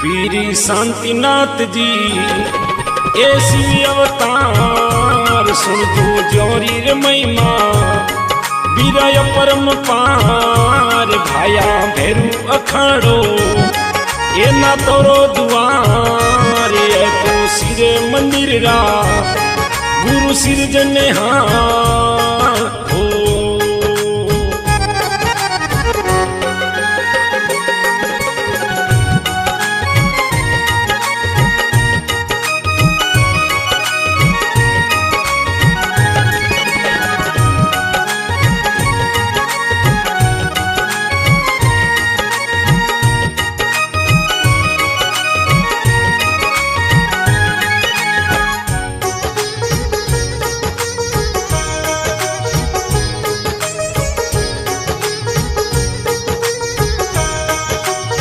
पीरी शांतिनाथ जी ऐसी अवतार सुन तू जोरी रे महिमा बीराय परम पार भाया भैरू अखाड़ो ये ना तोरो दुआर ये तो सिरे मंदिर रा गुरु सिर जने हाँ